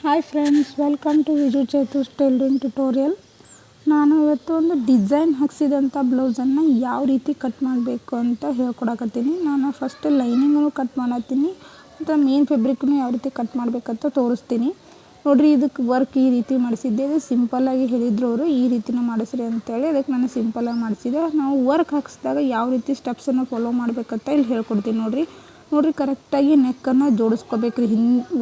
Hi friends, welcome to Viju Chethu's tailoring tutorial. ನಾನು ಇವತ್ತು ಒಂದು ಡಿಸೈನ್ ಹಾಕ್ಸಿದಂಥ ಬ್ಲೌಸನ್ನು ಯಾವ ರೀತಿ ಕಟ್ ಮಾಡಬೇಕು ಅಂತ ಹೇಳ್ಕೊಡಕತ್ತೀನಿ. ನಾನು ಫಸ್ಟ್ ಲೈನಿಂಗನ್ನು ಕಟ್ ಮಾಡತ್ತೀನಿ ಮತ್ತು ಮೇನ್ ಫ್ಯಾಬ್ರಿಕ್ನು ಯಾವ ರೀತಿ ಕಟ್ ಮಾಡಬೇಕಂತ ತೋರಿಸ್ತೀನಿ. ನೋಡಿರಿ, ಇದಕ್ಕೆ ವರ್ಕ್ ಈ ರೀತಿ ಮಾಡಿಸಿದ್ದೆ. ಇದು ಸಿಂಪಲ್ಲಾಗಿ ಹೇಳಿದ್ರು ಅವರು, ಈ ರೀತಿನ ಮಾಡಿಸ್ರಿ ಅಂತೇಳಿ. ಅದಕ್ಕೆ ನಾನು ಸಿಂಪಲ್ಲಾಗಿ ಮಾಡಿಸಿದೆ. ನಾವು ವರ್ಕ್ ಹಾಕಿಸಿದಾಗ ಯಾವ ರೀತಿ ಸ್ಟೆಪ್ಸನ್ನು ಫಾಲೋ ಮಾಡಬೇಕಂತ ಇಲ್ಲಿ ಹೇಳ್ಕೊಡ್ತೀನಿ. ನೋಡಿರಿ ಕರೆಕ್ಟಾಗಿ ನೆಕ್ಕನ್ನು ಜೋಡಿಸ್ಕೋಬೇಕ್ರಿ.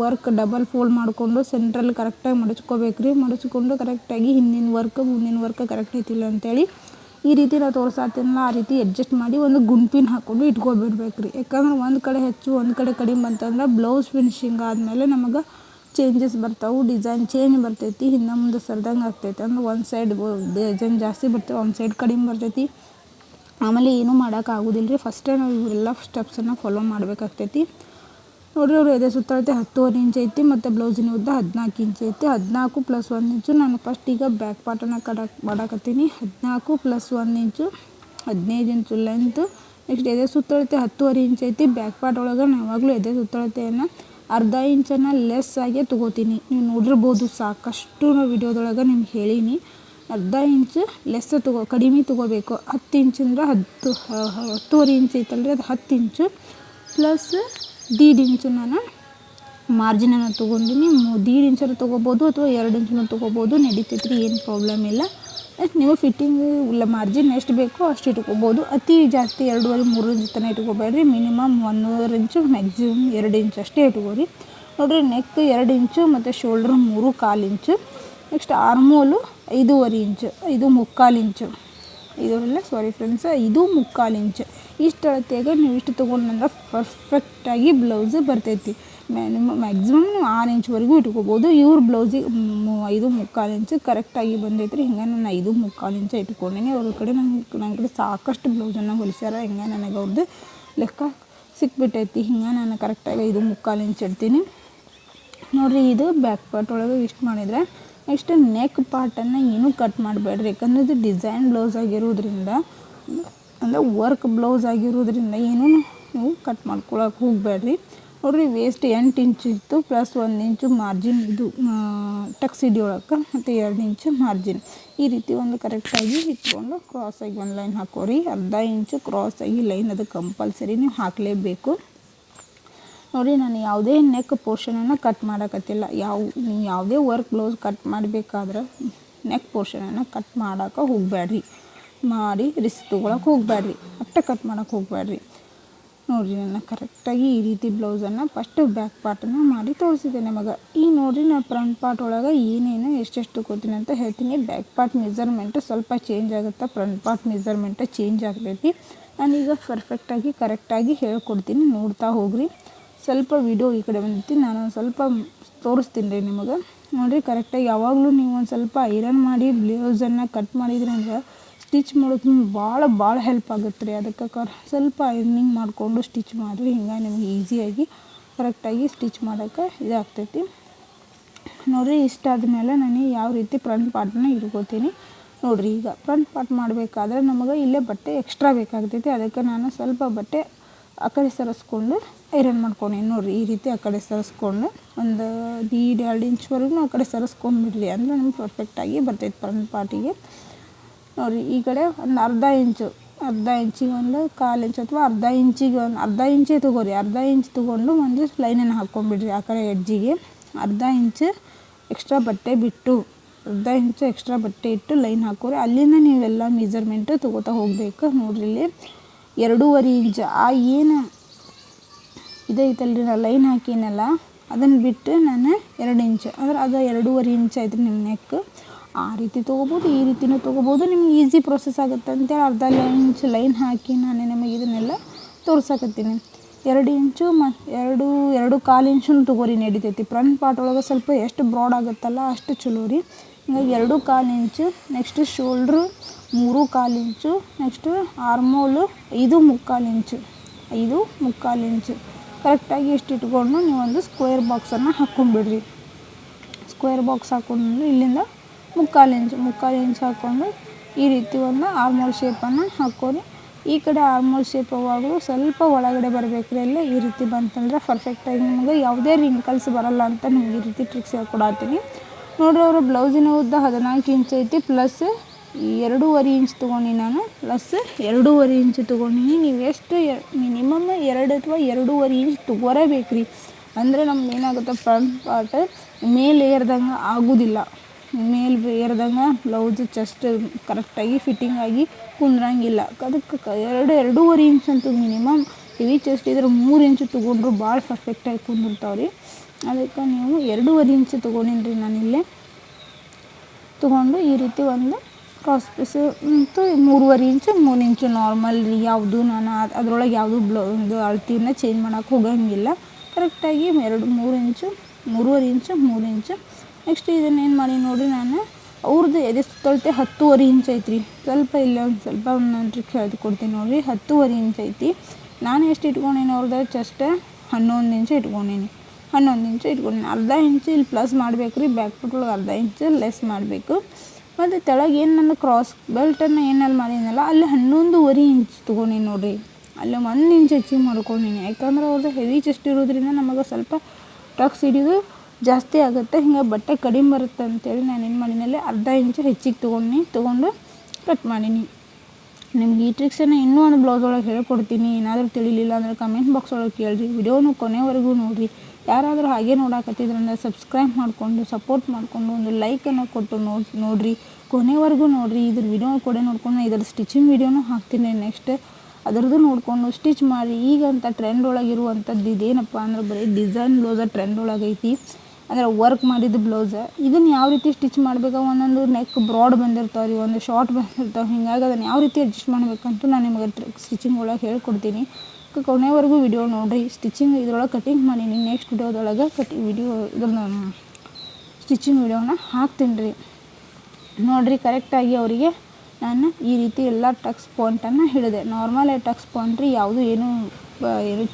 ವರ್ಕ್ ಡಬಲ್ ಫೋಲ್ಡ್ ಮಾಡಿಕೊಂಡು ಸೆಂಟ್ರಲ್ಲಿ ಕರೆಕ್ಟಾಗಿ ಮಡಚ್ಕೋಬೇಕ್ರಿ. ಮಡಚ್ಕೊಂಡು ಕರೆಕ್ಟಾಗಿ ಹಿಂದಿನ ವರ್ಕ್ ಮುಂದಿನ ವರ್ಕ್ ಕರೆಕ್ಟ್ ಐತಿಲ್ಲ ಅಂತೇಳಿ ಈ ರೀತಿ ನಾವು ತೋರಿಸಾತೀನಲ್ಲ ಆ ರೀತಿ ಅಡ್ಜಸ್ಟ್ ಮಾಡಿ ಒಂದು ಗುಂಪಿನ ಹಾಕ್ಕೊಂಡು ಇಟ್ಕೊಬಿಡ್ಬೇಕ್ರಿ. ಯಾಕಂದ್ರೆ ಒಂದು ಕಡೆ ಹೆಚ್ಚು ಒಂದು ಕಡೆ ಕಡಿಮೆ ಬಂತಂದ್ರೆ ಬ್ಲೌಸ್ ಫಿನಿಶಿಂಗ್ ಆದಮೇಲೆ ನಮಗೆ ಚೇಂಜಸ್ ಬರ್ತಾವೆ, ಡಿಸೈನ್ ಚೇಂಜ್ ಬರ್ತೈತಿ, ಹಿಂದೆ ಮುಂದೆ ಸರ್ದಂಗೆ ಆಗ್ತೈತಿ. ಅಂದ್ರೆ ಒಂದು ಸೈಡ್ ಡಿಸೈನ್ ಜಾಸ್ತಿ ಬರ್ತವೆ, ಒಂದು ಸೈಡ್ ಕಡಿಮೆ ಬರ್ತೈತಿ. ಆಮೇಲೆ ಏನೂ ಮಾಡೋಕ್ಕಾಗೋದಿಲ್ಲ ರೀ. ಫಸ್ಟೇ ನಾವು ಇವೆಲ್ಲ ಸ್ಟೆಪ್ಸನ್ನು ಫಾಲೋ ಮಾಡಬೇಕಾಗ್ತೈತಿ. ನೋಡಿರಿ, ಅವರು ಎದೆ ಸುತ್ತಳತೆ 10.25 ಇಂಚ್ ಐತಿ ಮತ್ತು ಬ್ಲೌಸಿನ ಉದ್ದ 14 ಇಂಚ್ ಐತಿ. 14 + 1 ಇಂಚು ನಾನು ಫಸ್ಟ್ ಈಗ ಬ್ಯಾಕ್ ಪಾರ್ಟನ್ನು ಮಾಡಕತ್ತೀನಿ. 14 + 1 ಇಂಚು 15 ಇಂಚು ಲೆಂತ್. ನೆಕ್ಸ್ಟ್ ಎದೆ ಸುತ್ತಳತೆ 10.25 ಇಂಚ್ ಐತಿ. ಬ್ಯಾಕ್ ಪಾರ್ಟ್ ಒಳಗೆ ನಾನು ಯಾವಾಗಲೂ ಎದೆ ಸುತ್ತಳತೆಯನ್ನು ಅರ್ಧ ಇಂಚನ್ನು ಲೆಸ್ ಆಗಿ ತೊಗೋತೀನಿ. ನೀವು ನೋಡಿರ್ಬೋದು, ಸಾಕಷ್ಟು ವಿಡಿಯೋದೊಳಗೆ ನಿಮ್ಗೆ ಹೇಳೀನಿ. ಅರ್ಧ ಇಂಚು ಲೆಸ್ ಕಡಿಮೆ ತೊಗೋಬೇಕು. 10 ಇಂಚಿಂದ್ರೆ 10.25 ಇಂಚ್ ಐತಲ್ರಿ, ಅದು 10 ಇಂಚು ಪ್ಲಸ್ 1.5 ಇಂಚು ನಾನು ಮಾರ್ಜಿನನ್ನು ತೊಗೊಂಡಿನಿ. 1.5 ಇಂಚನ್ನು ತೊಗೋಬೋದು ಅಥವಾ 2 ಇಂಚನ್ನು ತೊಗೋಬೋದು, ನಡೀತೈತ್ರಿ, ಏನು ಪ್ರಾಬ್ಲಮ್ ಇಲ್ಲ. ನೀವು ಫಿಟ್ಟಿಂಗ್ ಇಲ್ಲ ಮಾರ್ಜಿನ್ ಎಷ್ಟು ಬೇಕೋ ಅಷ್ಟು ಇಟ್ಕೋಬೋದು. ಅತಿ ಜಾಸ್ತಿ 2.5-3 ಇಂಚ್ ತನಕ ಇಟ್ಕೋಬೇಡ್ರಿ. ಮಿನಿಮಮ್ 1.25 ಇಂಚು, ಮ್ಯಾಕ್ಸಿಮಮ್ 2 ಇಂಚ್ ಅಷ್ಟೇ ಇಟ್ಕೋರಿ. ನೋಡಿರಿ, ನೆಕ್ 2 ಇಂಚು ಮತ್ತು ಶೋಲ್ಡ್ರ್ 3.25 ಇಂಚು. ನೆಕ್ಸ್ಟ್ ಆರ್ಮೋಲು 5.25 ಇಂಚು, 5.25 ಇಂಚು. ಇದರಲ್ಲೇ ಸಾರಿ ಫ್ರೆಂಡ್ಸ್, 5.25 ಇಂಚು. ಇಷ್ಟು ಅಳತೆಗೆ ನೀವು ಇಷ್ಟು ತೊಗೊಂಡ್ರೆ ಪರ್ಫೆಕ್ಟಾಗಿ ಬ್ಲೌಸ್ ಬರ್ತೈತಿ. ಮ್ಯಾಕ್ಸಿಮಮ್ ನೀವು 6 ಇಂಚ್ವರೆಗೂ ಇಟ್ಕೋಬೋದು. ಇವ್ರ ಬ್ಲೌಸಿಗೆ 5.25 ಇಂಚು ಕರೆಕ್ಟಾಗಿ ಬಂದೈತ್ರಿ. ಹಿಂಗೆ ನಾನು 5.25 ಇಂಚು ಇಟ್ಕೊಂಡೀನಿ. ಅವ್ರ ಕಡೆ ನನ್ನ ಕಡೆ ಸಾಕಷ್ಟು ಬ್ಲೌಸನ್ನು ಹೊಲಿಸ್ಯಾರ. ಹಿಂಗೆ ನನಗೆ ಅವ್ರದ್ದು ಲೆಕ್ಕ ಸಿಕ್ಬಿಟ್ಟೈತಿ. ಹಿಂಗೆ ನಾನು ಕರೆಕ್ಟಾಗಿ 5.25 ಇಂಚು ಇಡ್ತೀನಿ. ನೋಡಿರಿ, ಇದು ಬ್ಯಾಕ್ ಪಾರ್ಟ್ ಒಳಗೆ ಇಷ್ಟು ಮಾಡಿದರೆ ನೆಕ್ಸ್ಟ್ ನೆಕ್ ಪಾರ್ಟನ್ನು ಏನೂ ಕಟ್ ಮಾಡಬೇಡ್ರಿ. ಯಾಕಂದರೆ ಇದು ಡಿಸೈನ್ ಬ್ಲೌಸ್ ಆಗಿರೋದ್ರಿಂದ, ಅಂದರೆ ವರ್ಕ್ ಬ್ಲೌಸ್ ಆಗಿರೋದ್ರಿಂದ ಏನೂ ನೀವು ಕಟ್ ಮಾಡ್ಕೊಳಕ್ಕೆ ಹೋಗಬೇಡ್ರಿ. ನೋಡಿರಿ, ವೇಸ್ಟ್ 8 ಇಂಚು ಇತ್ತು ಪ್ಲಸ್ 1 ಇಂಚು ಮಾರ್ಜಿನ್, ಇದು ಟಕ್ಸಿಡಿ ಒಳಗೆ, ಮತ್ತು 2 ಇಂಚು ಮಾರ್ಜಿನ್. ಈ ರೀತಿ ಒಂದು ಕರೆಕ್ಟಾಗಿ ಇಟ್ಕೊಂಡು ಕ್ರಾಸಾಗಿ ಒಂದು ಲೈನ್ ಹಾಕೋರಿ. ಅರ್ಧ ಇಂಚು ಕ್ರಾಸಾಗಿ ಲೈನ್ ಅದು ಕಂಪಲ್ಸರಿ ನೀವು ಹಾಕಲೇಬೇಕು. ನೋಡಿ, ನಾನು ಯಾವುದೇ ನೆಕ್ ಪೋರ್ಷನನ್ನು ಕಟ್ ಮಾಡೋಕತ್ತಿಲ್ಲ. ನೀವು ಯಾವುದೇ ವರ್ಕ್ ಬ್ಲೌಸ್ ಕಟ್ ಮಾಡಬೇಕಾದ್ರೆ ನೆಕ್ ಪೋರ್ಷನನ್ನು ಕಟ್ ಮಾಡೋಕೆ ಹೋಗಬೇಡ್ರಿ. ಮಾಡಿ ರಿಸ್ಕ್ ತೊಗೊಳಕ್ಕೆ ಹೋಗಬೇಡ್ರಿ, ಅಷ್ಟೇ ಕಟ್ ಮಾಡೋಕೆ ಹೋಗಬೇಡ್ರಿ. ನೋಡಿರಿ, ನಾನು ಕರೆಕ್ಟಾಗಿ ಈ ರೀತಿ ಬ್ಲೌಸನ್ನು ಫಸ್ಟು ಬ್ಯಾಕ್ ಪಾರ್ಟನ್ನು ಮಾಡಿ ತೋರಿಸಿದೆ ನಿಮಗೆ. ಈಗ ನೋಡಿರಿ, ನಾನು ಫ್ರಂಟ್ ಪಾರ್ಟ್ ಒಳಗೆ ಏನೇನು ಎಷ್ಟೆಷ್ಟು ತೊಗೋತೀನಿ ಅಂತ ಹೇಳ್ತೀನಿ. ಬ್ಯಾಕ್ ಪಾರ್ಟ್ ಮೆಜರ್ಮೆಂಟು ಸ್ವಲ್ಪ ಚೇಂಜ್ ಆಗುತ್ತೆ, ಫ್ರಂಟ್ ಪಾರ್ಟ್ ಮೆಜರ್ಮೆಂಟು ಚೇಂಜ್ ಆಗ್ತೈತಿ. ನಾನೀಗ ಪರ್ಫೆಕ್ಟಾಗಿ ಕರೆಕ್ಟಾಗಿ ಹೇಳ್ಕೊಡ್ತೀನಿ, ನೋಡ್ತಾ ಹೋಗ್ರಿ. ಸ್ವಲ್ಪ ವಿಡಿಯೋ ಈ ಕಡೆ ಬಂದೈತಿ, ನಾನು ಸ್ವಲ್ಪ ತೋರಿಸ್ತೀನಿ ರೀ ನಿಮಗೆ. ನೋಡಿರಿ, ಕರೆಕ್ಟಾಗಿ ಯಾವಾಗಲೂ ನೀವು ಒಂದು ಸ್ವಲ್ಪ ಐರನ್ ಮಾಡಿ ಬ್ಲೌಸನ್ನು ಕಟ್ ಮಾಡಿದ್ರಿ ಅಂದ್ರೆ ಸ್ಟಿಚ್ ಮಾಡೋದು ಭಾಳ ಹೆಲ್ಪ್ ಆಗುತ್ತೆ ರೀ. ಅದಕ್ಕೆ ಸ್ವಲ್ಪ ಐರನಿಂಗ್ ಮಾಡಿಕೊಂಡು ಸ್ಟಿಚ್ ಮಾಡಿರಿ. ಹಿಂಗೆ ನಿಮಗೆ ಈಸಿಯಾಗಿ ಕರೆಕ್ಟಾಗಿ ಸ್ಟಿಚ್ ಮಾಡೋಕ್ಕೆ ಇದಾಗ್ತೈತಿ. ನೋಡಿರಿ, ಇಷ್ಟಾದ್ಮೇಲೆ ನಾನು ಯಾವ ರೀತಿ ಫ್ರಂಟ್ ಪಾರ್ಟನ್ನ ಇಟ್ಕೋತೀನಿ ನೋಡಿರಿ. ಈಗ ಫ್ರಂಟ್ ಪಾರ್ಟ್ ಮಾಡಬೇಕಾದ್ರೆ ನಮಗೆ ಇಲ್ಲೇ ಬಟ್ಟೆ ಎಕ್ಸ್ಟ್ರಾ ಬೇಕಾಗ್ತೈತಿ. ಅದಕ್ಕೆ ನಾನು ಸ್ವಲ್ಪ ಬಟ್ಟೆ ಆ ಕಡೆ ಸರಿಸ್ಕೊಂಡು ಐರನ್ ಮಾಡ್ಕೊಂಡೀನಿ. ನೋಡಿರಿ, ಈ ರೀತಿ ಆ ಕಡೆ ಸರಿಸ್ಕೊಂಡು ಒಂದು 1.5-2 ಇಂಚ್ವರೆಗೂ ಆ ಕಡೆ ಸರಿಸ್ಕೊಂಡ್ಬಿಡ್ರಿ. ಅಂದರೆ ನಮ್ಗೆ ಪರ್ಫೆಕ್ಟಾಗಿ ಬರ್ತೈತೆ ಫ್ರಂಟ್ ಪಾರ್ಟಿಗೆ. ನೋಡಿರಿ, ಈ ಕಡೆ ಒಂದು ಅರ್ಧ ಇಂಚಿಗೆ ಒಂದು 1/4 ಇಂಚ್ ಅಥವಾ ಅರ್ಧ ಇಂಚೇ ತೊಗೋರಿ. ಅರ್ಧ ಇಂಚ್ ತೊಗೊಂಡು ಒಂದು ಲೈನನ್ನು ಹಾಕ್ಕೊಂಡ್ಬಿಡ್ರಿ. ಆ ಕಡೆ ಎಡ್ಜಿಗೆ ಅರ್ಧ ಇಂಚು ಎಕ್ಸ್ಟ್ರಾ ಬಟ್ಟೆ ಬಿಟ್ಟು, ಅರ್ಧ ಇಂಚು ಎಕ್ಸ್ಟ್ರಾ ಬಟ್ಟೆ ಇಟ್ಟು ಲೈನ್ ಹಾಕೋರಿ. ಅಲ್ಲಿಂದ ನೀವೆಲ್ಲ ಮೆಜರ್ಮೆಂಟು ತೊಗೋತಾ ಹೋಗಬೇಕು. ನೋಡಿರಿ, ಇಲ್ಲಿ 2.25 ಇಂಚ್ ಏನು ಇದೈತಲ್ರಿ, ನಾನು ಲೈನ್ ಹಾಕಿನಲ್ಲ ಅದನ್ನು ಬಿಟ್ಟು ನಾನು 2 ಇಂಚು, ಅಂದ್ರೆ ಅದು 2.25 ಇಂಚ್ ಆಯ್ತು ನಿಮ್ಮ ನೆಕ್. ಆ ರೀತಿ ತೊಗೋಬೋದು, ಈ ರೀತಿನೂ ತೊಗೋಬೋದು. ನಿಮ್ಗೆ ಈಸಿ ಪ್ರೊಸೆಸ್ ಆಗುತ್ತೆ ಅಂತೇಳಿ ಅರ್ಧ ಇಂಚ್ ಲೈನ್ ಹಾಕಿ ನಾನು ನಿಮಗೆ ಇದನ್ನೆಲ್ಲ ತೋರ್ಸಕತ್ತೀನಿ. 2 ಇಂಚು ಮತ್ತು 2.25 ಇಂಚು ತೊಗೋರಿ, ನಡೀತೈತಿ. ಫ್ರಂಟ್ ಪಾರ್ಟ್ ಒಳಗೆ ಸ್ವಲ್ಪ ಎಷ್ಟು ಬ್ರಾಡ್ ಆಗುತ್ತಲ್ಲ ಅಷ್ಟು ಚಲೋ ರೀ. ಹಿಂಗಾಗಿ 2.25 ಇಂಚು. ನೆಕ್ಸ್ಟ್ ಶೋಲ್ಡ್ರು 3.25 ಇಂಚು. ನೆಕ್ಸ್ಟು ಆರ್ಮೋಲು 5.25 ಇಂಚು, 5.25 ಇಂಚು. ಕರೆಕ್ಟಾಗಿ ಇಷ್ಟು ಇಟ್ಕೊಂಡು ನೀವು ಒಂದು ಸ್ಕ್ವೇರ್ ಬಾಕ್ಸನ್ನು ಹಾಕ್ಕೊಂಡ್ಬಿಡ್ರಿ. ಸ್ಕ್ವೇರ್ ಬಾಕ್ಸ್ ಹಾಕ್ಕೊಂಡು ಇಲ್ಲಿಂದ 3.25 ಇಂಚು ಹಾಕ್ಕೊಂಡು ಈ ರೀತಿ ಒಂದು ಆರ್ಮೋಲ್ ಶೇಪನ್ನು ಹಾಕ್ಕೊಂಡು ಈ ಕಡೆ ಆರ್ಮೋಲ್ ಶೇಪ್ ಯಾವಾಗಲೂ ಸ್ವಲ್ಪ ಒಳಗಡೆ ಬರಬೇಕು ರೀ. ಅಲ್ಲಿ ಈ ರೀತಿ ಬಂತಂದ್ರೆ ಪರ್ಫೆಕ್ಟಾಗಿ ನಿಮಗೆ ಯಾವುದೇ ರಿಂಕಲ್ಸ್ ಬರಲ್ಲ ಅಂತ ನಿಮ್ಗೆ ಈ ರೀತಿ ಟ್ರಿಕ್ಸ್ ಹೇಳ್ಕೊಡತ್ತೀನಿ ನೋಡಿರಿ. ಅವರು ಬ್ಲೌಸಿನ ಉದ್ದ 14 ಇಂಚ್ ಐತಿ, ಪ್ಲಸ್ 2.5 ಇಂಚ್ ತೊಗೊಂಡು ನಾನು, ಪ್ಲಸ್ 2.5 ಇಂಚ್ ತೊಗೊಂಡಿನಿ. ನೀವು ಎಷ್ಟು ಮಿನಿಮಮ್ 2 ಅಥವಾ 2.5 ಇಂಚ್ ತೊಗೊರೇಬೇಕು ರೀ. ಅಂದರೆ ನಮ್ಗೆ ಏನಾಗುತ್ತೆ, ಫ್ರಂಟ್ ಪಾರ್ಟ್ ಮೇಲೆ ಏರ್ದಂಗೆ ಆಗೋದಿಲ್ಲ. ಮೇಲೆ ಏರ್ದಂಗೆ ಬ್ಲೌಸ್ ಚೆಸ್ಟ್ ಕರೆಕ್ಟಾಗಿ ಫಿಟ್ಟಿಂಗ್ ಆಗಿ ಕುಂದ್ರಂಗಿಲ್ಲ. ಅದಕ್ಕೆ 2.5 ಇಂಚ್ ಅಂತೂ ಮಿನಿಮಮ್. ಹೆವಿ ಚೆಸ್ಟ್ ಇದ್ರೆ 3 ಇಂಚ್ ತೊಗೊಂಡ್ರು ಭಾಳ ಪರ್ಫೆಕ್ಟಾಗಿ ಕುಂದಿರ್ತಾವೆ ರೀ. ಅದಕ್ಕೆ ನೀವು 2.5 ಇಂಚ್ ತೊಗೊಂಡಿನಿ ರೀ ನಾನಿಲ್ಲೇ. ತೊಗೊಂಡು ಈ ರೀತಿ ಒಂದು ಕ್ರಾಸ್ ಪೀಸ್ ಮತ್ತು 3.5 ಇಂಚು 3 ಇಂಚು ನಾರ್ಮಲ್ ರೀ. ಯಾವುದು ನಾನು ಅದರೊಳಗೆ ಯಾವುದು ಒಂದು ಅಳತೆಯನ್ನು ಚೇಂಜ್ ಮಾಡೋಕೆ ಹೋಗಂಗಿಲ್ಲ. ಕರೆಕ್ಟಾಗಿ 3 ಇಂಚು 3.5 ಇಂಚು 3 ಇಂಚು. ನೆಕ್ಸ್ಟ್ ಇದನ್ನೇನು ಮಾಡಿ ನೋಡಿರಿ, ನಾನು ಅವ್ರದ್ದು ಎದೆ ಸುತ್ತಳತೆ 10.5 ಇಂಚ್ ಐತ್ರಿ. ಸ್ವಲ್ಪ ಇಲ್ಲ ಒಂದು ಟ್ರಿಕ್ ಹೇಳ್ಕೊಡ್ತೀನಿ ನೋಡಿರಿ. 10.5 ಇಂಚ್ ಐತಿ. ನಾನು ಎಷ್ಟು ಇಟ್ಕೊಂಡೀನಿ ಅವ್ರದ್ದು ಚೆಸ್ಟ್ 11 ಇಂಚ್ ಇಟ್ಕೊಂಡೀನಿ. 11 ಇಂಚ್ ಇಟ್ಕೊಂಡೀನಿ. ಅರ್ಧ ಇಂಚ್ ಇಲ್ಲಿ ಪ್ಲಸ್ ಮಾಡಬೇಕು ರೀ. ಬ್ಯಾಕ್ ಫುಟ್ ಒಳಗೆ ಅರ್ಧ ಇಂಚ್ ಲೆಸ್ ಮಾಡಬೇಕು. ಮತ್ತು ತೆಳಗೆ ಏನು ನನ್ನ ಕ್ರಾಸ್ ಬೆಲ್ಟನ್ನು ಏನಲ್ಲಿ ಮಾಡಿದ್ನಲ್ಲ ಅಲ್ಲಿ 11.5 ಇಂಚ್ ತೊಗೊಂಡೀನಿ ನೋಡಿರಿ. ಅಲ್ಲಿ 1 ಇಂಚ್ ಹೆಚ್ಚಿಗೆ ಮಾಡ್ಕೊಂಡೀನಿ. ಯಾಕಂದ್ರೆ ಅವ್ರದ್ದು ಹೆವಿ ಚೆಸ್ಟ್ ಇರೋದ್ರಿಂದ ನಮಗೆ ಸ್ವಲ್ಪ ಟಕ್ಸ್ ಹಿಡಿದು ಜಾಸ್ತಿ ಆಗುತ್ತೆ. ಹಿಂಗೆ ಬಟ್ಟೆ ಕಡಿಮೆ ಬರುತ್ತೆ ಅಂತೇಳಿ ನಾನು ಏನು ಮಾಡೀನಲ್ಲಿ ಅರ್ಧ ಇಂಚು ಹೆಚ್ಚಿಗೆ ತೊಗೊಂಡು ಕಟ್ ಮಾಡೀನಿ. ನಿಮ್ಗೆ ಈ ಟ್ರಿಕ್ಸನ್ನು ಇನ್ನೂ ಒಂದು ಬ್ಲೌಸ್ ಒಳಗೆ ಹೇಳ್ಕೊಡ್ತೀನಿ. ಏನಾದರೂ ತಿಳಿಲಿಲ್ಲ ಅಂದರೆ ಕಮೆಂಟ್ ಬಾಕ್ಸ್ ಒಳಗೆ ಕೇಳಿರಿ. ವಿಡಿಯೋನು ಕೊನೆವರೆಗೂ ನೋಡಿರಿ. ಯಾರಾದರೂ ಹಾಗೆ ನೋಡಾಕತ್ತಿದ್ರಂದ್ರೆ ಸಬ್ಸ್ಕ್ರೈಬ್ ಮಾಡಿಕೊಂಡು ಸಪೋರ್ಟ್ ಮಾಡಿಕೊಂಡು ಒಂದು ಲೈಕನ್ನು ಕೊಟ್ಟು ನೋಡಿರಿ. ಕೊನೆವರೆಗೂ ನೋಡಿರಿ. ಇದ್ರ ವಿಡಿಯೋ ಕೂಡ ನೋಡ್ಕೊಂಡು ಇದರ ಸ್ಟಿಚಿಂಗ್ ವಿಡಿಯೋನೂ ಹಾಕ್ತೀನಿ ನೆಕ್ಸ್ಟ್. ಅದರದ್ದು ನೋಡಿಕೊಂಡು ಸ್ಟಿಚ್ ಮಾಡಿ. ಈಗಂತ ಟ್ರೆಂಡ್ ಒಳಗಿರುವಂಥದ್ದು ಇದೇನಪ್ಪ ಅಂದ್ರೆ ಬರೀ ಡಿಸೈನ್ ಬ್ಲೌಸ ಟ್ರೆಂಡ್ ಒಳಗೈತಿ. ಅಂದರೆ ವರ್ಕ್ ಮಾಡಿದ ಬ್ಲೌಸ. ಇದನ್ನು ಯಾವ ರೀತಿ ಸ್ಟಿಚ್ ಮಾಡಬೇಕು, ಒಂದೊಂದು ನೆಕ್ ಬ್ರಾಡ್ ಬಂದಿರ್ತಾವೆ ರೀ, ಒಂದು ಶಾರ್ಟ್ ಬಂದಿರ್ತಾವೆ. ಹೀಗಾಗಿ ಅದನ್ನು ಯಾವ ರೀತಿ ಅಡ್ಜಸ್ಟ್ ಮಾಡಬೇಕಂತೂ ನಾನು ನಿಮಗೆ ಸ್ಟಿಚಿಂಗ್ ಒಳಗೆ ಹೇಳ್ಕೊಡ್ತೀನಿ. ಕೊನೆವರೆಗೂ ವಿಡಿಯೋ ನೋಡಿರಿ. ಸ್ಟಿಚಿಂಗ್ ಇದ್ರೊಳಗೆ ಕಟಿಂಗ್ ಮಾಡೀನಿ. ನೆಕ್ಸ್ಟ್ ವಿಡಿಯೋದೊಳಗೆ ಇದನ್ನು ಸ್ಟಿಚಿಂಗ್ ವಿಡಿಯೋನ ಹಾಕ್ತೀನಿ ರೀ. ನೋಡಿರಿ ಕರೆಕ್ಟಾಗಿ ಅವರಿಗೆ ನಾನು ಈ ರೀತಿ ಎಲ್ಲ ಟಕ್ಸ್ ಪಾಯಿಂಟನ್ನು ಹಿಡಿದೆ. ನಾರ್ಮಲ್ ಟಕ್ಸ್ ಪಾಯಿಂಟ್ ರೀ. ಯಾವುದು ಏನೂ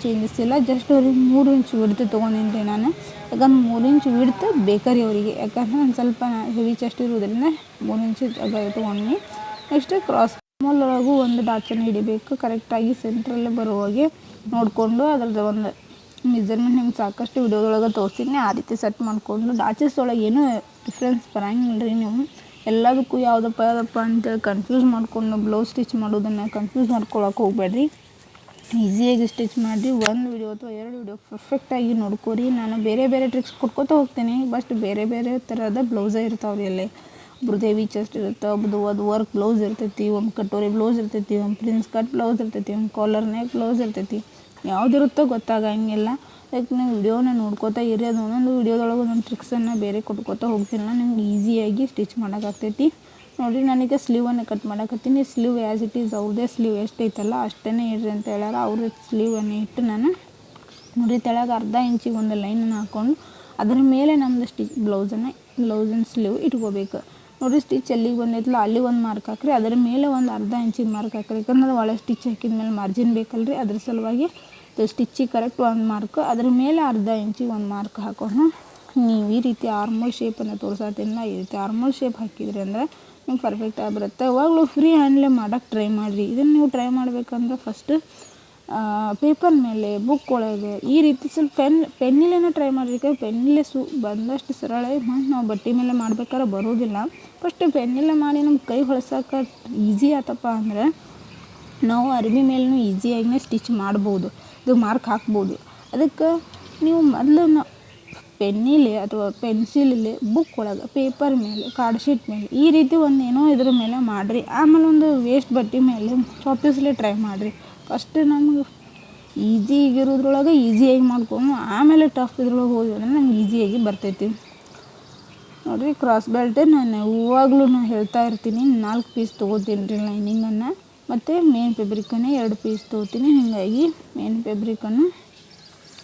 ಚೇಂಜಸ್ ಇಲ್ಲ. ಜಸ್ಟ್ ಅವ್ರಿಗೆ 3 ಇಂಚ್ ವಿಡ್ತ್ ತೊಗೊಂಡಿನಿ ರೀ ನಾನು. ಯಾಕಂದ್ರೆ 3 ಇಂಚ್ ವಿಡ್ತ್ ಬೇಕಾರಿ ಅವರಿಗೆ. ಯಾಕಂದ್ರೆ ನಾನು ಸ್ವಲ್ಪ ಹೆವಿ ಚೆಸ್ಟ್ ಇರೋದ್ರಿಂದ 3 ಇಂಚ್ ತೊಗೊಂಡಿನಿ. ನೆಕ್ಸ್ಟ್ ಕ್ರಾಸ್ ಒಳಗೂ ಒಂದು ಡಾಚನ್ನು ಹಿಡಿಬೇಕು. ಕರೆಕ್ಟಾಗಿ ಸೆಂಟ್ರಲ್ಲೇ ಬರುವಾಗೆ ನೋಡಿಕೊಂಡು ಅದರದ್ದು ಒಂದು ಮೆಜರ್ಮೆಂಟ್ ನಿಮ್ಗೆ ಸಾಕಷ್ಟು ವಿಡಿಯೋದೊಳಗೆ ತೋರಿಸ್ತೀನಿ. ಆ ರೀತಿ ಸೆಟ್ ಮಾಡಿಕೊಂಡು ಡಾಚಸ್ ಒಳಗೆ ಏನೂ ಡಿಫ್ರೆನ್ಸ್ ಬರೋಂಗಿಲ್ಲ ರೀ. ನೀವು ಎಲ್ಲದಕ್ಕೂ ಯಾವುದಪ್ಪ ಅಂತೇಳಿ ಕನ್ಫ್ಯೂಸ್ ಮಾಡಿಕೊಂಡು ಬ್ಲೌಸ್ ಸ್ಟಿಚ್ ಮಾಡೋದನ್ನು ಕನ್ಫ್ಯೂಸ್ ಮಾಡ್ಕೊಳಕ್ಕೆ ಹೋಗಬೇಡ್ರಿ. ಈಸಿಯಾಗಿ ಸ್ಟಿಚ್ ಮಾಡಿರಿ. 1 ವಿಡಿಯೋ ಅಥವಾ 2 ವಿಡಿಯೋ ಪರ್ಫೆಕ್ಟಾಗಿ ನೋಡ್ಕೊರಿ. ನಾನು ಬೇರೆ ಬೇರೆ ಟ್ರಿಕ್ಸ್ ಕೊಡ್ಕೊತಾ ಹೋಗ್ತೀನಿ. ಬಟ್ ಬೇರೆ ಬೇರೆ ಥರದ ಬ್ಲೌಸೇ ಇರ್ತಾವೆ ರೀ. ಅಲ್ಲಿ ಒಬ್ರದ್ದು ಹೆವಿ ಚೆಸ್ಟ್ ಇರುತ್ತೆ, ಒಬ್ಬದು ಅದು ವರ್ಕ್ ಬ್ಲೌಸ್ ಇರ್ತೈತಿ, ಒಂದು ಕಟೋರಿ ಬ್ಲೌಸ್ ಇರ್ತೈತಿ, ಒಂದು ಪ್ರಿನ್ಸ್ ಕಟ್ ಬ್ಲೌಸ್ ಇರ್ತೈತಿ, ಒಂದು ಕಾಲರ್ ನೆಕ್ ಬ್ಲೌಸ್ ಇರ್ತೈತಿ. ಯಾವುದಿರುತ್ತೋ ಗೊತ್ತಾಗಂಗಿಲ್ಲ. ಅದಕ್ಕೆ ನೀವು ವಿಡಿಯೋನ ನೋಡ್ಕೋತಾ ಇರಿ. ಅದು ಒಂದೊಂದು ವಿಡಿಯೋದೊಳಗೆ ಒಂದೊಂದು ಟ್ರಿಕ್ಸನ್ನು ಬೇರೆ ಕೊಟ್ಕೋತಾ ಹೋಗ್ತೀನಿ. ನಿಮ್ಗೆ ಈಸಿಯಾಗಿ ಸ್ಟಿಚ್ ಮಾಡೋಕ್ಕಾಗ್ತೈತಿ. ನೋಡಿರಿ ನಾನೀಗ ಸ್ಲೀವನ್ನು ಕಟ್ ಮಾಡೋಕತ್ತೀನಿ. ಸ್ಲೀವ್ ಆ್ಯಸ್ ಇಟ್ ಈಸ್ ಅವ್ರದ್ದೇ ಸ್ಲೀವ್ ಎಷ್ಟೈತಲ್ಲ ಅಷ್ಟೇ ಇಡ್ರಿ ಅಂತ ಹೇಳ್ಯಾರ. ಅವ್ರ ಸ್ಲೀವನ್ನು ಇಟ್ಟು ನಾನು ನೋಡಿರಿ ತೆಳಗೆ ಅರ್ಧ ಇಂಚಿಗೆ ಒಂದು ಲೈನನ್ನು ಹಾಕ್ಕೊಂಡು ಅದರ ಮೇಲೆ ನಮ್ಮದು ಬ್ಲೌಸಿನ ಸ್ಲೀವ್ ಇಟ್ಕೋಬೇಕು. ನೋಡಿರಿ ಸ್ಟಿಚ್ ಎಲ್ಲಿಗೆ ಬಂದೈತಲ್ಲ ಅಲ್ಲಿ ಒಂದು ಮಾರ್ಕ್ ಹಾಕ್ರಿ. ಅದರ ಮೇಲೆ ಒಂದು ಅರ್ಧ ಇಂಚಿಗೆ ಮಾರ್ಕ್ ಹಾಕ್ರಿ. ಯಾಕಂದ್ರೆ ಅದು ಒಳಗೆ ಸ್ಟಿಚ್ ಹಾಕಿದ ಮೇಲೆ ಮಾರ್ಜಿನ್ ಬೇಕಲ್ರಿ. ಅದ್ರ ಸಲುವಾಗಿ ಸ್ಟಿಚ್ಚಿಗೆ ಕರೆಕ್ಟ್ ಒಂದು ಮಾರ್ಕ್, ಅದರ ಮೇಲೆ ಅರ್ಧ ಇಂಚಿಗೆ ಒಂದು ಮಾರ್ಕ್ ಹಾಕೊಂಡು ನೀವು ಈ ರೀತಿ ಆರ್ಮೋಲ್ ಶೇಪನ್ನು ತೋರಿಸತ್ತೀನಿಲ್ಲ, ಈ ರೀತಿ ಆರ್ಮೋಲ್ ಶೇಪ್ ಹಾಕಿದ್ರಿ ಅಂದರೆ ನಿಮ್ಗೆ ಪರ್ಫೆಕ್ಟಾಗಿ ಬರುತ್ತೆ. ಯಾವಾಗಲೂ ಫ್ರೀ ಹ್ಯಾಂಡ್ಲೇ ಮಾಡೋಕ್ಕೆ ಟ್ರೈ ಮಾಡಿರಿ. ಇದನ್ನು ನೀವು ಟ್ರೈ ಮಾಡಬೇಕಂದ್ರೆ ಫಸ್ಟ್ ಪೇಪರ್ ಮೇಲೆ ಬುಕ್ ಒಳಗೆ ಈ ರೀತಿ ಸ್ವಲ್ಪ ಪೆನ್ನಿಲೇನೆ ಟ್ರೈ ಮಾಡಿರಿ. ಪೆನ್ನಿಲೆ ಬಂದಷ್ಟು ಸರಳ. ಮತ್ತು ನಾವು ಬಟ್ಟೆ ಮೇಲೆ ಮಾಡ್ಬೇಕಾದ್ರೆ ಬರೋದಿಲ್ಲ. ಫಸ್ಟ್ ಪೆನ್ನಿಲೆ ಮಾಡಿ ನಮ್ಗೆ ಕೈ ಹೊಳ್ಸೋಕೆ ಈಸಿ ಆತಪ್ಪ ಅಂದರೆ ನಾವು ಅರ್ಬಿ ಮೇಲೂ ಈಸಿಯಾಗಿನೇ ಸ್ಟಿಚ್ ಮಾಡ್ಬೋದು. ಇದು ಮಾರ್ಕ್ ಹಾಕ್ಬೋದು. ಅದಕ್ಕೆ ನೀವು ಮೊದಲು ಪೆನ್ನಿಲೆ ಅಥವಾ ಪೆನ್ಸಿಲಲ್ಲಿ ಬುಕ್ ಒಳಗೆ ಪೇಪರ್ ಮೇಲೆ ಕಾರ್ಡ್ ಶೀಟ್ ಮೇಲೆ ಈ ರೀತಿ ಒಂದು ಏನೋ ಇದ್ರ ಮೇಲೆ ಮಾಡಿರಿ. ಆಮೇಲೆ ಒಂದು ವೇಸ್ಟ್ ಬಟ್ಟೆ ಮೇಲೆ ಚಾಪೀಸ್ಲೆ ಟ್ರೈ ಮಾಡಿರಿ. ಫಸ್ಟ್ ನಮ್ಗೆ ಈಸಿಯಾಗಿರೋದ್ರೊಳಗೆ ಈಸಿಯಾಗಿ ಮಾಡ್ಕೊಂಡು ಆಮೇಲೆ ಟಫ್ ಇದ್ರೊಳಗೆ ಹೋದ್ವಿ ಅಂದರೆ ನಮ್ಗೆ ಈಸಿಯಾಗಿ ಬರ್ತೈತಿ. ನೋಡಿರಿ ಕ್ರಾಸ್ ಬೆಲ್ಟ್ ನಾನು ಯಾವಾಗಲೂ ಹೇಳ್ತಾ ಇರ್ತೀನಿ 4 ಪೀಸ್ ತೊಗೋತೀನಿ ರೀ ಲೈನಿಂಗನ್ನು. ಮತ್ತು ಮೇನ್ ಫೆಬ್ರಿಕನ್ನು 2 ಪೀಸ್ ತೊಗೋತೀನಿ. ಹೀಗಾಗಿ ಮೇನ್ ಫೆಬ್ರಿಕನ್ನು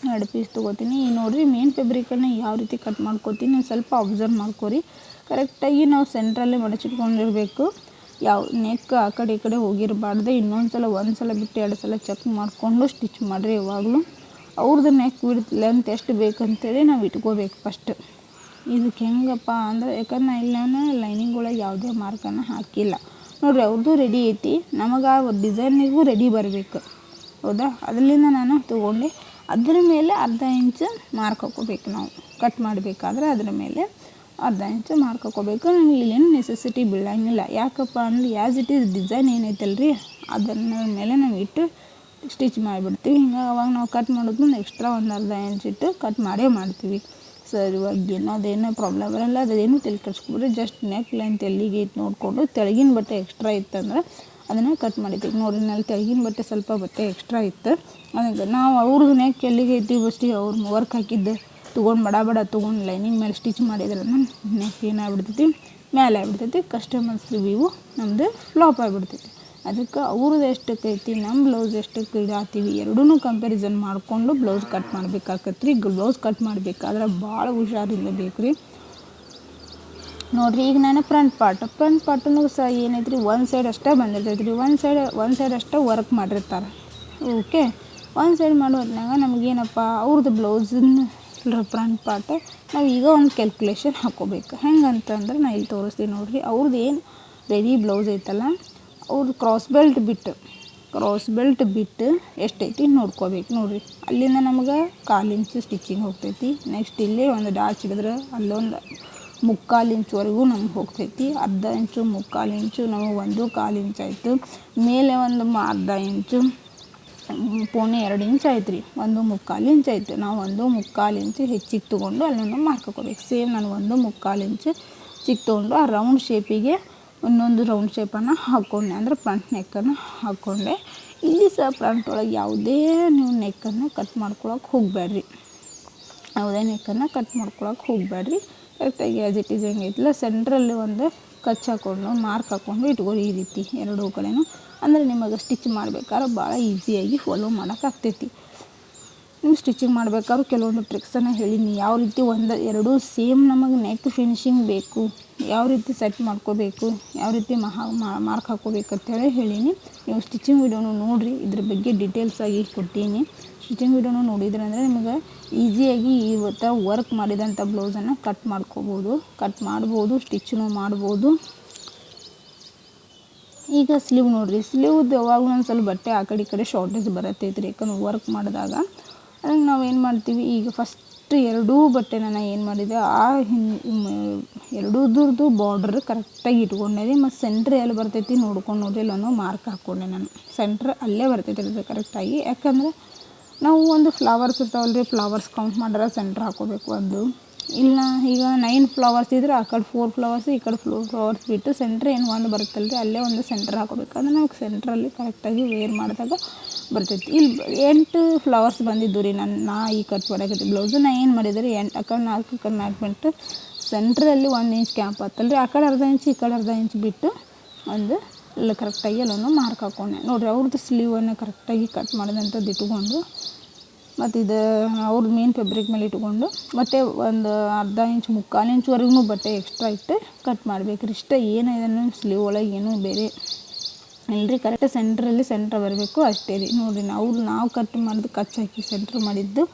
2 ಪೀಸ್ ತೊಗೋತೀನಿ. ಈ ನೋಡಿರಿ ಮೇನ್ ಫೆಬ್ರಿಕನ್ನು ಯಾವ ರೀತಿ ಕಟ್ ಮಾಡ್ಕೋತೀನಿ ಸ್ವಲ್ಪ ಅಬ್ಸರ್ವ್ ಮಾಡ್ಕೊರಿ. ಕರೆಕ್ಟಾಗಿ ನಾವು ಸೆಂಟ್ರಲ್ಲೇ ಮಡಚಿಟ್ಕೊಂಡಿರಬೇಕು. ಯಾವ ನೆಕ್ ಆ ಕಡೆ ಈ ಕಡೆ ಹೋಗಿರಬಾರ್ದು. ಒಂದು ಸಲ ಬಿಟ್ಟು 2 ಸಲ ಚೆಕ್ ಮಾಡಿಕೊಂಡು ಸ್ಟಿಚ್ ಮಾಡಿರಿ. ಯಾವಾಗಲೂ ಅವ್ರದ್ದು ನೆಕ್ ಲೆಂತ್ ಎಷ್ಟು ಬೇಕಂತೇಳಿ ನಾವು ಇಟ್ಕೋಬೇಕು ಫಸ್ಟ್. ಇದಕ್ಕೆ ಹೆಂಗಪ್ಪ ಅಂದರೆ ಯಾಕಂದ್ರೆ ನಾನು ಲೈನಿಂಗ್ ಒಳಗೆ ಯಾವುದೇ ಮಾರ್ಕನ್ನು ಹಾಕಿಲ್ಲ. ನೋಡಿರಿ ಅವ್ರದ್ದು ರೆಡಿ ಐತಿ, ನಮಗೆ ಆ ಡಿಸೈನಿಗೂ ರೆಡಿ ಬರಬೇಕು. ಹೌದಾ, ಅದರಿಂದ ನಾನು ತೊಗೊಂಡೆ. ಅದರ ಮೇಲೆ ಅರ್ಧ ಇಂಚು ಮಾರ್ಕ್ ಹಾಕ್ಕೋಬೇಕು. ನಾವು ಕಟ್ ಮಾಡಬೇಕಾದ್ರೆ ಅದರ ಮೇಲೆ ಅರ್ಧ ಇಂಚು ಮಾರ್ಕ್ ಹಾಕ್ಕೋಬೇಕು. ನಮಗೆ ಇಲ್ಲೇನು ನೆಸೆಸಿಟಿ ಬೀಳಂಗಿಲ್ಲ. ಯಾಕಪ್ಪ ಅಂದ್ರೆ ಆ್ಯಸ್ ಇಟ್ ಈಸ್ ಡಿಸೈನ್ ಏನೈತಲ್ರಿ ಅದನ್ನ ಮೇಲೆ ನಾವು ಇಟ್ಟು ಸ್ಟಿಚ್ ಮಾಡಿಬಿಡ್ತೀವಿ. ಹಿಂಗೆ ಅವಾಗ ನಾವು ಕಟ್ ಮಾಡೋದು ಎಕ್ಸ್ಟ್ರಾ ಒಂದು ಅರ್ಧ ಇಂಚ್ ಇಟ್ಟು ಕಟ್ ಮಾಡೇ ಮಾಡ್ತೀವಿ. ಸರ್ ಇವಾಗ ಅದೇನೋ ಪ್ರಾಬ್ಲಮ್ ಬರೋಲ್ಲ, ಅದೇನು ತಲೆ ಕೆಡಿಸ್ಕೊಬಿಡ್ರಿ. ಜಸ್ಟ್ ನೆಕ್ ಲೆಂತ್ ಎಲ್ಲಿಗೆ ಐತೆ ನೋಡಿಕೊಂಡು ತೆಳಗಿನ ಬಟ್ಟೆ ಎಕ್ಸ್ಟ್ರಾ ಇತ್ತಂದ್ರೆ ಅದನ್ನು ಕಟ್ ಮಾಡಿದ್ದೀವಿ. ನೋಡಿರಿ ನಲ್ಲಿ ತೆಳಗಿನ ಬಟ್ಟೆ ಸ್ವಲ್ಪ ಬಟ್ಟೆ ಎಕ್ಸ್ಟ್ರಾ ಇತ್ತು. ಅದಕ್ಕೆ ನಾವು ಅವ್ರದ್ದು ನೆಕ್ ಎಲ್ಲಿಗೆ ಐತಿ ಬಸ್ಟಿ ಅವ್ರು ವರ್ಕ್ ಹಾಕಿದ್ದು ತೊಗೊಂಡು ಬಡ ತೊಗೊಂಡು ಲೈನಿಂಗ್ ಮೇಲೆ ಸ್ಟಿಚ್ ಮಾಡಿದ್ರೆ ನೆಕ್ ಏನಾಗ್ಬಿಡ್ತೈತಿ, ಮೇಲೆ ಆಗಿಬಿಡ್ತೈತಿ. ಕಸ್ಟಮರ್ಸ್ ರಿವ್ಯೂ ನಮ್ಮದು ಫ್ಲಾಪ್ ಆಗಿಬಿಡ್ತೈತಿ. ಅದಕ್ಕೆ ಅವ್ರದ್ದು ಎಷ್ಟಕ್ಕೆ ಐತಿ, ನಮ್ಮ ಬ್ಲೌಸ್ ಎಷ್ಟಕ್ಕೆ ಇಡಾತೀವಿ ಎರಡೂ ಕಂಪ್ಯಾರಿಸನ್ ಮಾಡಿಕೊಂಡು ಬ್ಲೌಸ್ ಕಟ್ ಮಾಡ್ಬೇಕಾಗತ್ತೆ ರೀ. ಬ್ಲೌಸ್ ಕಟ್ ಮಾಡಬೇಕಾದ್ರೆ ಭಾಳ ಹುಷಾರಿಂದ ಬೇಕು ರೀ. ನೋಡಿರಿ ಈಗ ನಾನು ಫ್ರಂಟ್ ಪಾರ್ಟನ್ನು ಸಹ ಏನೈತೆ ರೀ, ಒಂದು ಸೈಡ್ ಅಷ್ಟೇ ಬಂದಿರ್ತೈತೆ ರೀ. ಒಂದು ಸೈಡ್ ಅಷ್ಟೇ ವರ್ಕ್ ಮಾಡಿರ್ತಾರೆ. ಓಕೆ, ಒಂದು ಸೈಡ್ ಮಾಡೋ ಹೊತ್ನಾಗ ನಮಗೇನಪ್ಪ ಅವ್ರದ್ದು ಬ್ಲೌಸಿನ ಫ್ರಂಟ್ ಪಾರ್ಟ್ ನಾವು ಈಗ ಒಂದು ಕ್ಯಾಲ್ಕುಲೇಷನ್ ಹಾಕ್ಕೋಬೇಕು. ಹೆಂಗಂತಂದ್ರೆ ನಾನು ಇಲ್ಲಿ ತೋರಿಸ್ತೀನಿ ನೋಡಿರಿ. ಅವ್ರದ್ದು ಏನು ರೆಡಿ ಬ್ಲೌಸ್ ಐತಲ್ಲ ಅವ್ರದ್ದು ಕ್ರಾಸ್ ಬೆಲ್ಟ್ ಬಿಟ್ಟು ಎಷ್ಟೈತಿ ನೋಡ್ಕೋಬೇಕು. ನೋಡಿರಿ ಅಲ್ಲಿಂದ ನಮಗೆ 1/4 ಇಂಚು ಸ್ಟಿಚಿಂಗ್ ಹೋಗ್ತೈತಿ. ನೆಕ್ಸ್ಟ್ ಇಲ್ಲೇ ಒಂದು ಡಾಟ್ ಹಿಡಿದ್ರೆ ಅಲ್ಲೊಂದು 3/4 ಇಂಚ್ವರೆಗೂ ನಮ್ಗೆ ಹೋಗ್ತೈತಿ. ಅರ್ಧ ಇಂಚು 3/4 ಇಂಚು ನಮಗೆ 1/4 ಇಂಚ್ ಆಯಿತು. ಮೇಲೆ ಒಂದು ಅರ್ಧ ಇಂಚು 1.25 ಇಂಚ್ ಆಯ್ತು ರೀ. 1/4 ಇಂಚ್ ಆಯಿತು. ನಾವು 1/4 ಇಂಚು ಹೆಚ್ಚಿಗೆ ತೊಗೊಂಡು ಅಲ್ಲೊಂದು ಮಾರ್ಕ್ ಹಾಕೋಬೇಕು. ಸೇಮ್ ನಾನು 1/4 ಇಂಚು ಚಿಕ್ಕ ತೊಗೊಂಡು ಆ ರೌಂಡ್ ಶೇಪಿಗೆ ಇನ್ನೊಂದು ರೌಂಡ್ ಶೇಪನ್ನು ಹಾಕ್ಕೊಂಡೆ, ಅಂದರೆ ಫ್ರಂಟ್ ನೆಕ್ಕನ್ನು ಹಾಕ್ಕೊಂಡೆ. ಇಲ್ಲಿ ಸಹ ಫ್ರಂಟ್ ಒಳಗೆ ಯಾವುದೇ ನೀವು ನೆಕ್ಕನ್ನು ಕಟ್ ಮಾಡ್ಕೊಳಕ್ಕೆ ಹೋಗಬೇಡ್ರಿ. ಕರೆಕ್ಟಾಗಿ ಆ್ಯಸ್ ಇಟ್ ಈಸ್ ಹೆಂಗೈತಿಲ್ಲ ಸೆಂಟ್ರಲ್ಲಿ ಒಂದು ಕಚ್ ಹಾಕ್ಕೊಂಡು ಮಾರ್ಕ್ ಹಾಕ್ಕೊಂಡು ಇಟ್ಕೊಳ್ಳಿ. ಈ ರೀತಿ ಎರಡೂ ಕಡೆನೂ, ಅಂದರೆ ನಿಮಗೆ ಸ್ಟಿಚ್ ಮಾಡ್ಬೇಕಾದ್ರೆ ಭಾಳ ಈಸಿಯಾಗಿ ಫಾಲೋ ಮಾಡೋಕ್ಕಾಗ್ತೈತಿ. ನೀವು ಸ್ಟಿಚಿಂಗ್ ಮಾಡ್ಬೇಕಾದ್ರೂ ಕೆಲವೊಂದು ಟ್ರಿಕ್ಸನ್ನು ಹೇಳೀನಿ. ಯಾವ ರೀತಿ ಎರಡೂ ಸೇಮ್ ನಮಗೆ ನೆಕ್ ಫಿನಿಶಿಂಗ್ ಬೇಕು, ಯಾವ ರೀತಿ ಸೆಟ್ ಮಾಡ್ಕೋಬೇಕು, ಯಾವ ರೀತಿ ಮಾರ್ಕ್ ಹಾಕ್ಕೋಬೇಕು ಅಂತೇಳಿ ಹೇಳೀನಿ. ನೀವು ಸ್ಟಿಚಿಂಗ್ ವಿಡಿಯೋನು ನೋಡಿರಿ, ಇದ್ರ ಬಗ್ಗೆ ಡೀಟೇಲ್ಸಾಗಿ ಕೊಟ್ಟೀನಿ. ಸ್ಟಿಚಿಂಗ್ ವಿಡಿಯೋನು ನೋಡಿದ್ರೆ ಅಂದರೆ ನಿಮಗೆ ಈಸಿಯಾಗಿ ಇವತ್ತು ವರ್ಕ್ ಮಾಡಿದಂಥ ಬ್ಲೌಸನ್ನು ಕಟ್ ಮಾಡ್ಬೋದು, ಸ್ಟಿಚ್ಚನ್ನು ಮಾಡ್ಬೋದು. ಈಗ ಸ್ಲೀವ್ ನೋಡಿರಿ, ಸ್ಲೀವ್ದು ಯಾವಾಗಲೂ ಒಂದು ಸ್ವಲ್ಪ ಬಟ್ಟೆ ಆ ಕಡೆ ಈ ಕಡೆ ಶಾರ್ಟೇಜ್ ಬರತ್ತೈತ್ರಿ. ಯಾಕಂದ್ರೆ ವರ್ಕ್ ಮಾಡಿದಾಗ ಅದಕ್ಕೆ ನಾವು ಏನು ಮಾಡ್ತೀವಿ, ಈಗ ಫಸ್ಟ್ ಎರಡೂ ಬಟ್ಟೆನ ನಾನು ಏನು ಮಾಡಿದೆ, ಎರಡೂದ್ರದ್ದು ಬಾರ್ಡ್ರ್ ಕರೆಕ್ಟಾಗಿ ಇಟ್ಕೊಂಡೆ ರೀ. ಮತ್ತು ಸೆಂಟ್ರ್ ಎಲ್ಲಿ ಬರ್ತೈತಿ ನೋಡ್ಕೊಂಡು ನೋಡ್ರಿ ಇಲ್ಲೊಂದು ಮಾರ್ಕ್ ಹಾಕ್ಕೊಂಡೆ ನಾನು. ಸೆಂಟ್ರ್ ಅಲ್ಲೇ ಬರ್ತೈತಿ ರೀ ಕರೆಕ್ಟಾಗಿ. ಯಾಕಂದರೆ ನಾವು ಒಂದು ಫ್ಲವರ್ಸ್ ಇರ್ತಾವಲ್ಲ ರೀ, ಫ್ಲವರ್ಸ್ ಕೌಂಟ್ ಮಾಡಿದ್ರೆ ಸೆಂಟ್ರ್ ಹಾಕ್ಕೋಬೇಕು. ಒಂದು ಇಲ್ಲ ಈಗ 9 ಫ್ಲವರ್ಸ್ ಇದ್ರೆ ಆ ಕಡೆ 4 ಫ್ಲವರ್ಸ್ ಈ ಕಡೆ 4 ಫ್ಲವರ್ಸ್ ಬಿಟ್ಟು ಸೆಂಟ್ರ್ ಏನು ಒಂದು ಬರುತ್ತಲ್ಲ ರೀ ಅಲ್ಲೇ ಒಂದು ಸೆಂಟ್ರ್ ಹಾಕೋಬೇಕು. ಅಂದರೆ ನಾವು ಸೆಂಟ್ರಲ್ಲಿ ಕರೆಕ್ಟಾಗಿ ವೇರ್ ಮಾಡಿದಾಗ ಬರ್ತೈತಿ. ಇಲ್ಲಿ 8 ಫ್ಲವರ್ಸ್ ಬಂದಿದ್ದು ರೀ. ನಾ ಈ ಕಟ್ ಮಾಡಕತ್ತಿ ಬ್ಲೌಸು ನಾ ಏನು ಮಾಡಿದೆ ರೀ, 8 ಆ ಕಡೆ 4 ಈ ಕಡೆ 4 ಬಿಟ್ಟು ಸೆಂಟ್ರಲ್ಲಿ 1 ಇಂಚ್ ಕ್ಯಾಂಪ್ ಆತಲ್ಲ ರೀ, ಆ ಕಡೆ ಅರ್ಧ ಇಂಚ್ ಈ ಕಡೆ ಅರ್ಧ ಇಂಚ್ ಬಿಟ್ಟು ಒಂದು ಎಲ್ಲ ಕರೆಕ್ಟಾಗಿ ಅಲ್ಲೊಂದು ಮಾರ್ಕ್ ಹಾಕ್ಕೊಂಡೆ. ನೋಡಿರಿ ಅವ್ರದ್ದು ಸ್ಲೀವನ್ನು ಕರೆಕ್ಟಾಗಿ ಕಟ್ ಮಾಡಿದಂಥದ್ದು ಇಟ್ಕೊಂಡು ಮತ್ತು ಇದು ಅವ್ರದ್ದು ಮೇನ್ ಫ್ಯಾಬ್ರಿಕ್ ಮೇಲೆ ಇಟ್ಕೊಂಡು ಮತ್ತು ಒಂದು ಅರ್ಧ ಇಂಚ್ 3/4 ಇಂಚ್ವರೆಗೂ ಬಟ್ಟೆ ಎಕ್ಸ್ಟ್ರಾ ಇಟ್ಟು ಕಟ್ ಮಾಡಬೇಕು ರೀ. ಇಷ್ಟ ಏನಿದೆ ಸ್ಲೀವ್ ಒಳಗೆ ಏನೂ ಬೇರೆ ಇಲ್ಲರಿ. ಕರೆಕ್ಟ್ ಸೆಂಟ್ರ್ ಬರಬೇಕು ಅಷ್ಟೇ ರೀ. ನೋಡಿರಿ ನಾವು ಕಟ್ ಮಾಡಿದ್ದು ಕಚ್ ಹಾಕಿ ಸೆಂಟ್ರ್ ಮಾಡಿದ್ದು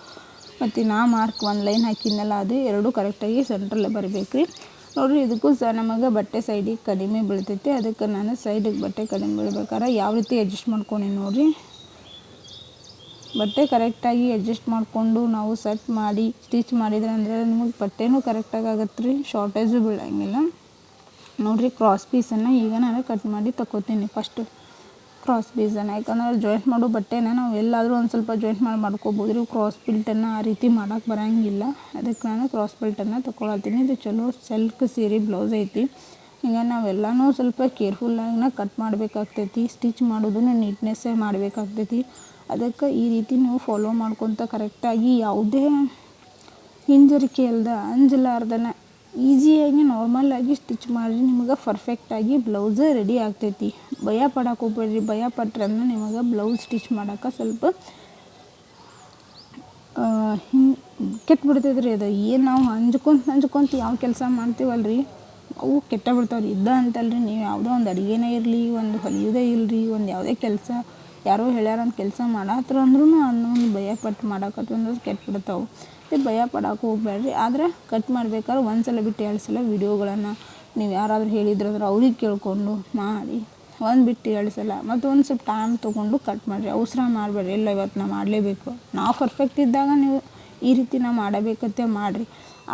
ಮತ್ತು ನಾ ಮಾರ್ಕ್ ಒಂದು ಲೈನ್ ಹಾಕಿದ್ನಲ್ಲ ಅದು ಎರಡೂ ಕರೆಕ್ಟಾಗಿ ಸೆಂಟ್ರಲ್ಲೇ ಬರಬೇಕು ರೀ. ನೋಡಿರಿ ಇದಕ್ಕೂ ಸಹ ನಮಗೆ ಬಟ್ಟೆ ಸೈಡಿಗೆ ಕಡಿಮೆ ಬೀಳ್ತೈತಿ. ಅದಕ್ಕೆ ನಾನು ಸೈಡಿಗೆ ಬಟ್ಟೆ ಕಡಿಮೆ ಬೀಳ್ಬೇಕಾದ್ರೆ ಯಾವ ರೀತಿ ಅಡ್ಜಸ್ಟ್ ಮಾಡ್ಕೊಂಡು ನೋಡಿರಿ, ಬಟ್ಟೆ ಕರೆಕ್ಟಾಗಿ ಅಡ್ಜಸ್ಟ್ ಮಾಡಿಕೊಂಡು ನಾವು ಸೆಟ್ ಮಾಡಿ ಸ್ಟಿಚ್ ಮಾಡಿದ್ರೆ ಅಂದರೆ ನಿಮಗೆ ಬಟ್ಟೆನೂ ಕರೆಕ್ಟಾಗಿ ಆಗತ್ತೆ ರೀ, ಶಾರ್ಟೇಜು ಬೀಳಂಗಿಲ್ಲ. ನೋಡಿರಿ ಕ್ರಾಸ್ ಪೀಸನ್ನು ಈಗ ನಾನು ಕಟ್ ಮಾಡಿ ತಗೋತೀನಿ. ಫಸ್ಟು ಕ್ರಾಸ್ ಪೀಸನ್ನು, ಯಾಕಂದ್ರೆ ಜಾಯಿಂಟ್ ಮಾಡೋ ಬಟ್ಟೆನ ನಾವು ಎಲ್ಲಾದರೂ ಒಂದು ಸ್ವಲ್ಪ ಜಾಯಿಂಟ್ ಮಾಡ್ಕೋಬೋದು ರೀ. ಕ್ರಾಸ್ ಬಿಲ್ಟನ್ನು ಆ ರೀತಿ ಮಾಡೋಕ್ಕೆ ಬರೋಂಗಿಲ್ಲ. ಅದಕ್ಕೆ ನಾನು ಕ್ರಾಸ್ ಬಿಲ್ಟನ್ನು ತೊಗೊಳತ್ತೀನಿ. ಇದು ಚಲೋ ಸಿಲ್ಕ್ ಸೀರೆ ಬ್ಲೌಸ್ ಐತಿ. ಈಗ ನಾವೆಲ್ಲನೂ ಸ್ವಲ್ಪ ಕೇರ್ಫುಲ್ಲಾಗಿನ ಕಟ್ ಮಾಡಬೇಕಾಗ್ತೈತಿ. ಸ್ಟಿಚ್ ಮಾಡೋದನ್ನು ನೀಟ್ನೆಸ್ಸೇ ಮಾಡಬೇಕಾಗ್ತೈತಿ. ಅದಕ್ಕೆ ಈ ರೀತಿ ನೀವು ಫಾಲೋ ಮಾಡ್ಕೊತ ಕರೆಕ್ಟಾಗಿ ಯಾವುದೇ ಹಿಂಜರಿಕೆ ಇಲ್ಲದೆ ಅಂಜಲಾರ್ದನ ಈಸಿಯಾಗಿ ನಾರ್ಮಲಾಗಿ ಸ್ಟಿಚ್ ಮಾಡಿ ನಿಮಗೆ ಪರ್ಫೆಕ್ಟಾಗಿ ಬ್ಲೌಸ್ ರೆಡಿ ಆಗ್ತೈತಿ. ಭಯ ಪಡಕ್ಕೆ ಹೋಗ್ಬೇಡ್ರಿ. ಭಯ ಪಟ್ರೆ ನಿಮಗೆ ಬ್ಲೌಸ್ ಸ್ಟಿಚ್ ಮಾಡೋಕೆ ಸ್ವಲ್ಪ ಕೆಟ್ಟಬಿಡ್ತೈತೆ ರೀ. ಅದು ಏನು ನಾವು ಹಂಚ್ಕೊಂತ ಯಾವ ಕೆಲಸ ಮಾಡ್ತೀವಲ್ಲ ರೀ ಅವು ಕೆಟ್ಟ ಬಿಡ್ತಾವ್ರಿ. ಅಂತಲ್ರಿ ನೀವು ಯಾವುದೋ ಒಂದು ಅಡುಗೆನೇ ಇರಲಿ, ಒಂದು ಹೊಲಿಯೋದೇ ಇಲ್ಲರಿ, ಒಂದು ಯಾವುದೇ ಕೆಲಸ ಯಾರೋ ಹೇಳ್ಯಾರಂತ ಕೆಲಸ ಮಾಡತ್ರ ಅಂದ್ರೂ ಅನ್ನೊಂದು ಭಯ ಪಟ್ಟು ಮಾಡೋಕತ್ವ ಅಂದ್ರೆ ಕೆಟ್ಟಬಿಡ್ತಾವೆ. ಭಯ ಪಡಕ್ಕೆ ಹೋಗ್ಬೇಡ್ರಿ. ಆದರೆ ಕಟ್ ಮಾಡ್ಬೇಕಾದ್ರೆ ಒಂದು ಸಲ ಬಿಟ್ಟು 2 ಸಲ ವೀಡಿಯೋಗಳನ್ನು ನೀವು ಯಾರಾದರೂ ಹೇಳಿದ್ರು ಅಂದ್ರೆ ಅವ್ರಿಗೆ ಕೇಳಿಕೊಂಡು ಮಾಡಿ ಒಂದು ಬಿಟ್ಟು 2 ಸಲ ಮತ್ತು ಒಂದು ಸ್ವಲ್ಪ ಟೈಮ್ ತೊಗೊಂಡು ಕಟ್ ಮಾಡಿರಿ. ಅವಸರ ಮಾಡಬೇಡ್ರಿ, ಇಲ್ಲ ಇವತ್ತು ನಾ ಮಾಡಲೇಬೇಕು. ನಾವು ಪರ್ಫೆಕ್ಟ್ ಇದ್ದಾಗ ನೀವು ಈ ರೀತಿ ನಾವು ಮಾಡಬೇಕಂತ ಮಾಡಿರಿ.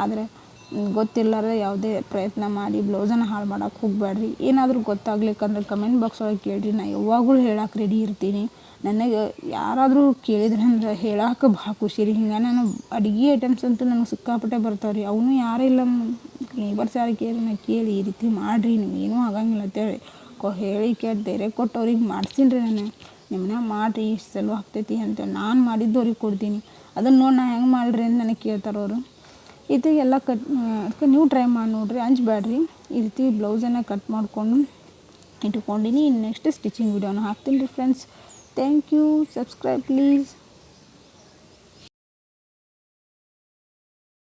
ಆದರೆ ಗೊತ್ತಿಲ್ಲಾರ್ದೆ ಯಾವುದೇ ಪ್ರಯತ್ನ ಮಾಡಿ ಬ್ಲೌಸನ್ನು ಹಾಳು ಮಾಡೋಕೆ ಹೋಗಬೇಡ್ರಿ. ಏನಾದರೂ ಗೊತ್ತಾಗ್ಲಿಕ್ಕಂದ್ರೆ ಕಮೆಂಟ್ ಬಾಕ್ಸ್ ಒಳಗೆ ಕೇಳಿರಿ, ನಾನು ಯಾವಾಗಲೂ ಹೇಳಕ್ಕೆ ರೆಡಿ ಇರ್ತೀನಿ. ನನಗೆ ಯಾರಾದರೂ ಕೇಳಿದ್ರೆ ಅಂದ್ರೆ ಹೇಳಕ್ಕೆ ಭಾಳ ಖುಷಿ ರೀ. ಹಿಂಗೆ ನಾನು ಅಡುಗೆ ಐಟಮ್ಸ್ ಅಂತೂ ನನಗೆ ಸಿಕ್ಕಾಪಟ್ಟೆ ಬರ್ತಾವೆ ರೀ. ಅವನು ಯಾರಿಲ್ಲ ನೇಬರ್ಸ್ ಯಾರು ಕೇಳಿ ನಾ ಕೇಳಿ ಈ ರೀತಿ ಮಾಡಿರಿ, ನೀವು ಏನೂ ಆಗಂಗಿಲ್ಲ ಅಂತೇಳಿ ಹೇಳಿ ಕೇಳಿ ಧೈರ್ಯ ಕೊಟ್ಟು ಅವ್ರಿಗೆ ಮಾಡ್ಸೀನಿ ರೀ. ನಾನು ನಿಮ್ಮನ್ನ ಮಾಡಿರಿ ಇಷ್ಟು ಸಲ ಆಗ್ತೈತಿ ಅಂತೇಳಿ ನಾನು ಮಾಡಿದ್ದು ಅವ್ರಿಗೆ ಕೊಡ್ತೀನಿ. ಅದನ್ನು ನೋಡಿ ನಾ ಹೆಂಗೆ ಮಾಡಿರಿ ಅಂತ ನನಗೆ ಕೇಳ್ತಾರೆ ಅವರು. ಇದೆಲ್ಲ ಅದಕ್ಕೆ ನೀವು ಟ್ರೈ ಮಾಡಿ ನೋಡಿರಿ, ಅಂಜಬೇಡ್ರಿ. ಈ ರೀತಿ ಬ್ಲೌಸನ್ನು ಕಟ್ ಮಾಡಿಕೊಂಡು ಇಟ್ಕೊಂಡಿನಿ. ನೆಕ್ಸ್ಟ್ ಸ್ಟಿಚಿಂಗ್ ವಿಡಿಯೋನ ಹಾಕ್ತೀನಿ ರೀ friends. Thank you. Subscribe please.